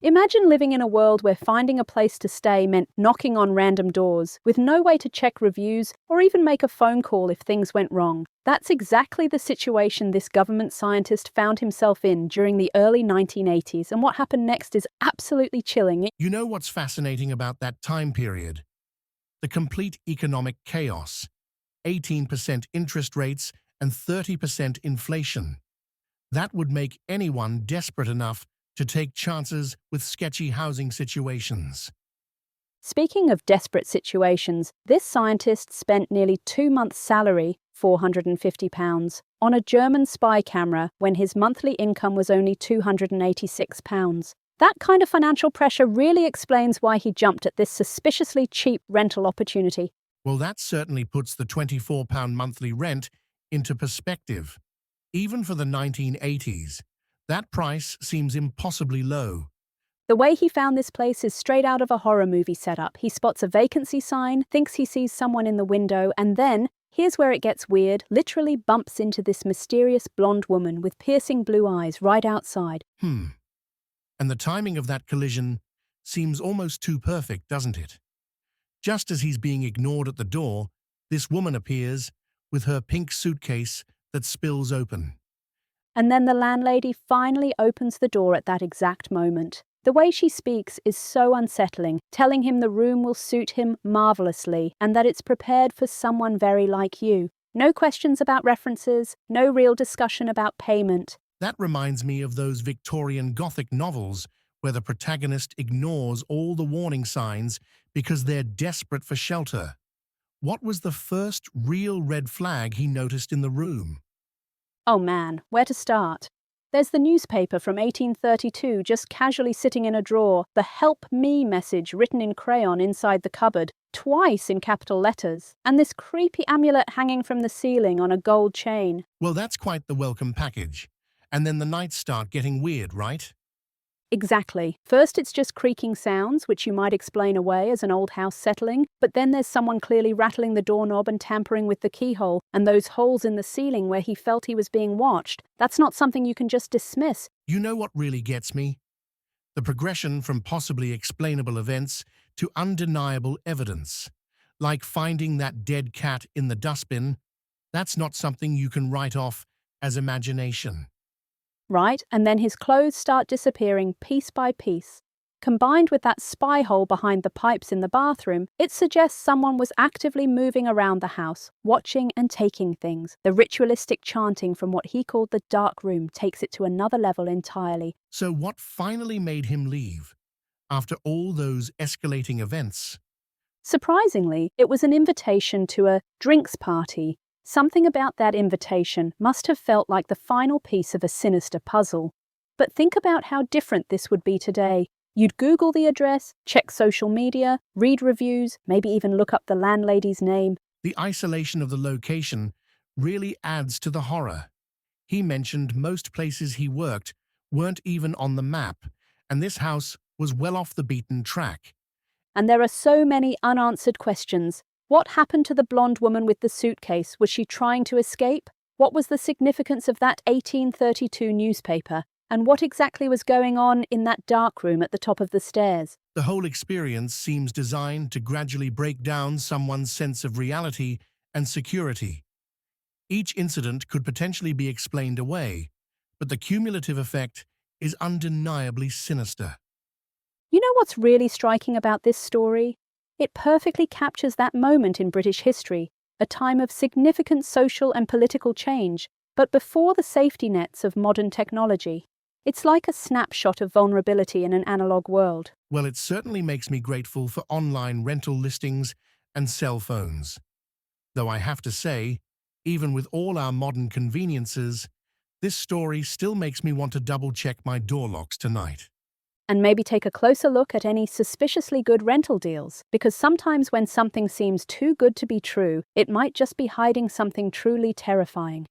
Imagine living in a world where finding a place to stay meant knocking on random doors, with no way to check reviews or even make a phone call if things went wrong. That's exactly the situation this government scientist found himself in during the early 1980s, and what happened next is absolutely chilling. You know what's fascinating about that time period? The complete economic chaos. 18% interest rates and 30% inflation. That would make anyone desperate enough to take chances with sketchy housing situations. Speaking of desperate situations, this scientist spent nearly 2 months' salary, £450, on a German spy camera when his monthly income was only £286. That kind of financial pressure really explains why he jumped at this suspiciously cheap rental opportunity. Well, that certainly puts the £24 monthly rent into perspective. Even for the 1980s, that price seems impossibly low. The way he found this place is straight out of a horror movie setup. He spots a vacancy sign, thinks he sees someone in the window, and then, here's where it gets weird, literally bumps into this mysterious blonde woman with piercing blue eyes right outside. And the timing of that collision seems almost too perfect, doesn't it? Just as he's being ignored at the door, this woman appears with her pink suitcase that spills open. And then the landlady finally opens the door at that exact moment. The way she speaks is so unsettling, telling him the room will suit him marvelously and that it's prepared for someone very like you. No questions about references, no real discussion about payment. That reminds me of those Victorian Gothic novels where the protagonist ignores all the warning signs because they're desperate for shelter. What was the first real red flag he noticed in the room? Oh man, where to start? There's the newspaper from 1832 just casually sitting in a drawer, the "Help Me" message written in crayon inside the cupboard, twice in capital letters, and this creepy amulet hanging from the ceiling on a gold chain. Well, that's quite the welcome package. And then the nights start getting weird, right? Exactly. First it's just creaking sounds, which you might explain away as an old house settling, but then there's someone clearly rattling the doorknob and tampering with the keyhole, and those holes in the ceiling where he felt he was being watched. That's not something you can just dismiss. You know what really gets me? The progression from possibly explainable events to undeniable evidence. Like finding that dead cat in the dustbin, that's not something you can write off as imagination. Right? And then his clothes start disappearing piece by piece. Combined with that spy hole behind the pipes in the bathroom, it suggests someone was actively moving around the house, watching and taking things. The ritualistic chanting from what he called the dark room takes it to another level entirely. So what finally made him leave? After all those escalating events? Surprisingly, it was an invitation to a drinks party. Something about that invitation must have felt like the final piece of a sinister puzzle. But think about how different this would be today. You'd Google the address, check social media, read reviews, maybe even look up the landlady's name. The isolation of the location really adds to the horror. He mentioned most places he worked weren't even on the map, and this house was well off the beaten track. And there are so many unanswered questions. What happened to the blonde woman with the suitcase? Was she trying to escape? What was the significance of that 1832 newspaper? And what exactly was going on in that dark room at the top of the stairs? The whole experience seems designed to gradually break down someone's sense of reality and security. Each incident could potentially be explained away, but the cumulative effect is undeniably sinister. You know what's really striking about this story? It perfectly captures that moment in British history, a time of significant social and political change, but before the safety nets of modern technology. It's like a snapshot of vulnerability in an analog world. Well, it certainly makes me grateful for online rental listings and cell phones. Though I have to say, even with all our modern conveniences, this story still makes me want to double-check my door locks tonight. And maybe take a closer look at any suspiciously good rental deals, because sometimes when something seems too good to be true, it might just be hiding something truly terrifying.